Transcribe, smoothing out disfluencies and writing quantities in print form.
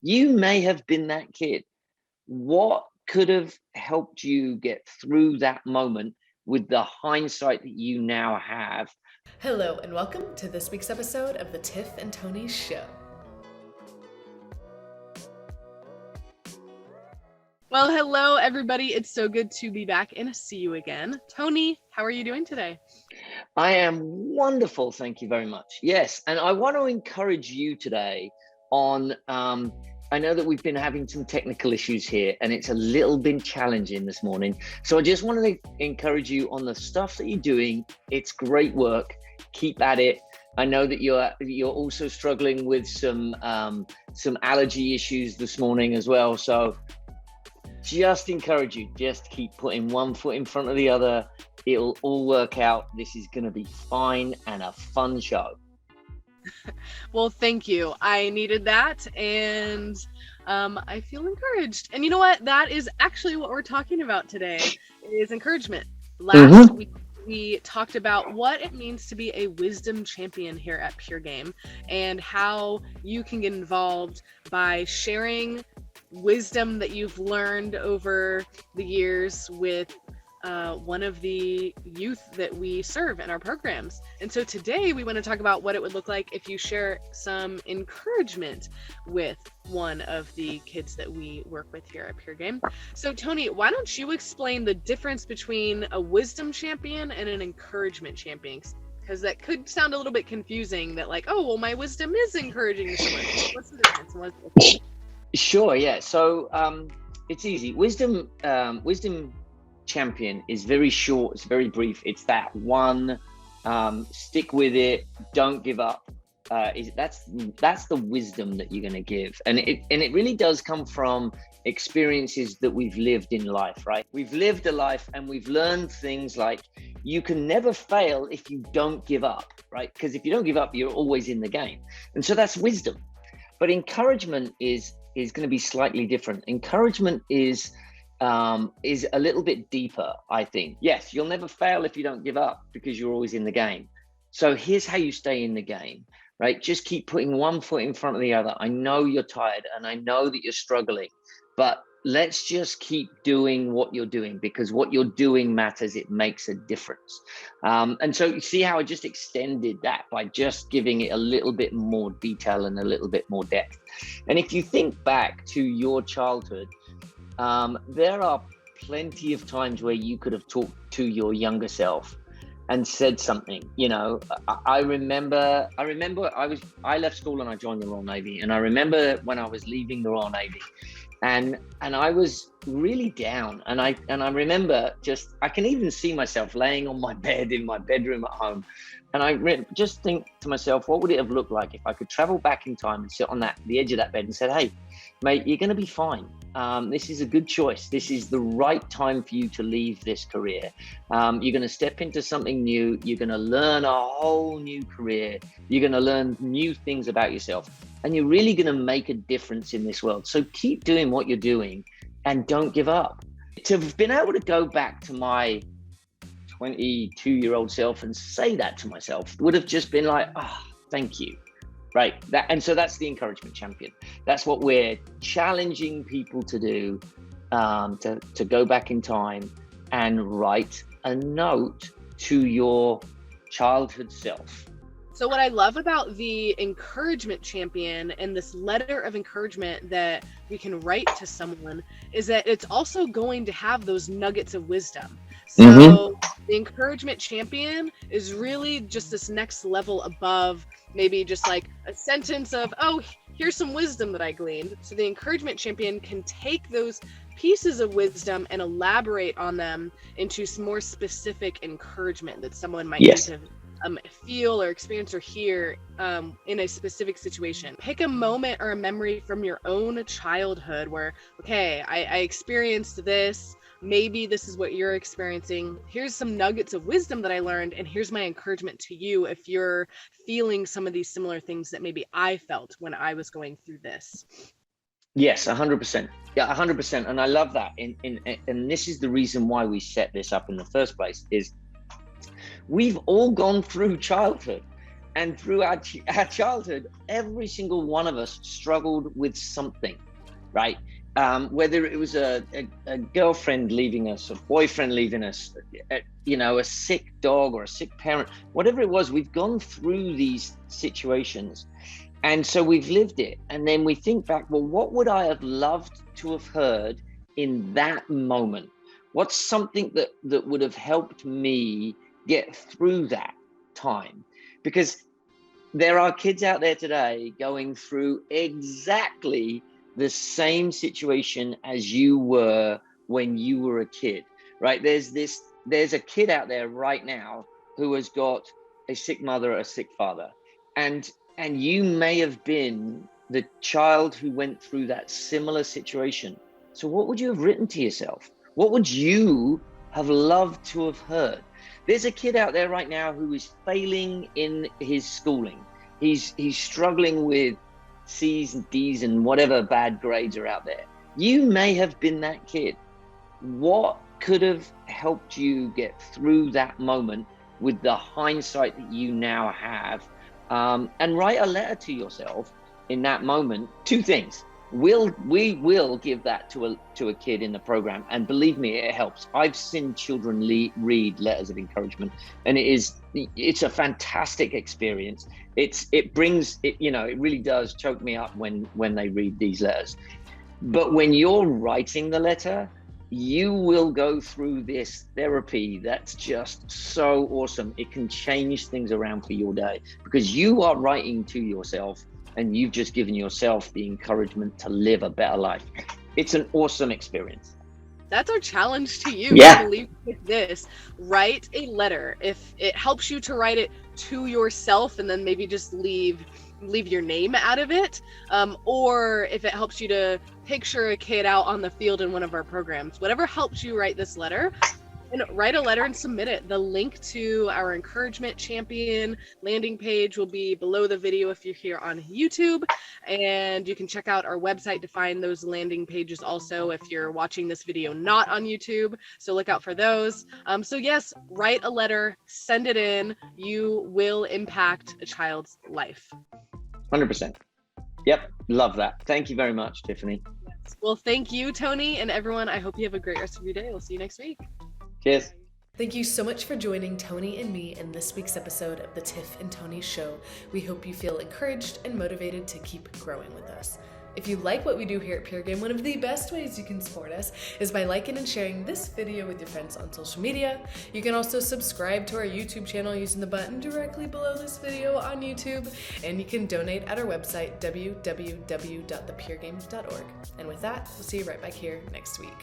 You may have been that kid. What could have helped you get through that moment with the hindsight that you now have? Hello, and welcome to this week's episode of the Tiff and Tony Show. Well, hello, everybody. It's so good to be back and see you again. Tony, how are you doing today? I am wonderful. Thank you very much. Yes. And I want to encourage you today on, I know that we've been having some technical issues here and it's a little bit challenging this morning. So I just want to encourage you on the stuff that you're doing. It's great work. Keep at it. I know that you're also struggling with some allergy issues this morning as well. So just encourage you, just keep putting one foot in front of the other. It'll all work out. This is going to be fine and a fun show. Well, thank you. I needed that, and I feel encouraged. And you know what? That is actually what we're talking about today, is encouragement. Last week, we talked about what it means to be a wisdom champion here at PureGame and how you can get involved by sharing wisdom that you've learned over the years with one of the youth that we serve in our programs. And so today we want to talk about what it would look like if you share some encouragement with one of the kids that we work with here at PureGame. So Tony, why don't you explain the difference between a wisdom champion and an encouragement champion? Because that could sound a little bit confusing, that like, oh, well, my wisdom is encouraging someone. What's the difference? Sure, yeah. So it's easy. Wisdom champion is very short. It's very brief. It's that one. Stick with it. Don't give up. That's the wisdom that you're going to give, and it really does come from experiences that we've lived in life, right? We've lived a life and we've learned things like you can never fail if you don't give up, right? Because if you don't give up, you're always in the game, and so that's wisdom. But encouragement is going to be slightly different. Encouragement is a little bit deeper, I think. Yes, you'll never fail if you don't give up because you're always in the game. So here's how you stay in the game, right? Just keep putting one foot in front of the other. I know you're tired and I know that you're struggling, but let's just keep doing what you're doing, because what you're doing matters. It makes a difference. And so you see how I just extended that by just giving it a little bit more detail and a little bit more depth. And if you think back to your childhood, there are plenty of times where you could have talked to your younger self and said something. You know, I remember I left school and I joined the Royal Navy, and I remember when I was leaving the Royal Navy, and I was really down, and I remember I can even see myself laying on my bed in my bedroom at home, and I just think to myself, what would it have looked like if I could travel back in time and sit on the edge of that bed and said, hey, mate, you're going to be fine. This is a good choice. This is the right time for you to leave this career. You're going to step into something new. You're going to learn a whole new career. You're going to learn new things about yourself, and you're really going to make a difference in this world. So keep doing what you're doing and don't give up. To have been able to go back to my 22-year-old self and say that to myself would have just been like, oh, thank you. Right. And so that's the encouragement champion. That's what we're challenging people to do, to go back in time and write a note to your childhood self. So what I love about the encouragement champion and this letter of encouragement that we can write to someone is that it's also going to have those nuggets of wisdom. So the encouragement champion is really just this next level above maybe just like a sentence of, oh, here's some wisdom that I gleaned. So the encouragement champion can take those pieces of wisdom and elaborate on them into some more specific encouragement that someone might need to feel or experience or hear in a specific situation. Pick a moment or a memory from your own childhood where, okay, I experienced this. Maybe this is what you're experiencing. Here's some nuggets of wisdom that I learned, and here's my encouragement to you if you're feeling some of these similar things that maybe I felt when I was going through this. Yes, 100%. Yeah, 100%. And I love that. And this is the reason why we set this up in the first place, is we've all gone through childhood. And through our childhood, every single one of us struggled with something, right? Whether it was a girlfriend leaving us, a boyfriend leaving us, a sick dog or a sick parent, whatever it was, we've gone through these situations. And so we've lived it. And then we think back, well, what would I have loved to have heard in that moment? What's something that would have helped me get through that time? Because there are kids out there today going through exactly the same situation as you were when you were a kid, right? There's a kid out there right now who has got a sick mother, a sick father. And you may have been the child who went through that similar situation. So what would you have written to yourself? What would you have loved to have heard? There's a kid out there right now who is failing in his schooling. He's struggling with C's and D's and whatever bad grades are out there. You may have been that kid. What could have helped you get through that moment with the hindsight that you now have? And write a letter to yourself in that moment. Two things. We will give that to a kid in the program, and believe me, it helps. I've seen children read letters of encouragement, and it's a fantastic experience. It really does choke me up when they read these letters. But when you're writing the letter, you will go through this therapy that's just so awesome. It can change things around for your day because you are writing to yourself and you've just given yourself the encouragement to live a better life. It's an awesome experience. That's our challenge to you. Yeah. I believe with this, write a letter. If it helps you to write it to yourself and then maybe just leave your name out of it, or if it helps you to picture a kid out on the field in one of our programs, whatever helps you write this letter, and write a letter and submit it. The link to our encouragement champion landing page will be below the video if you're here on YouTube, and you can check out our website to find those landing pages also if you're watching this video not on YouTube, so look out for those. So yes, write a letter, send it in. You will impact a child's life. 100%. Yep, love that. Thank you very much, Tiffany. Well, thank you, Tony, and everyone. I hope you have a great rest of your day. We'll see you next week. Cheers. Thank you so much for joining Tony and me in this week's episode of the Tiff and Tony Show. We hope you feel encouraged and motivated to keep growing with us. If you like what we do here at PureGame, one of the best ways you can support us is by liking and sharing this video with your friends on social media. You can also subscribe to our YouTube channel using the button directly below this video on YouTube, and you can donate at our website, www.thepuregame.org. And with that, we'll see you right back here next week.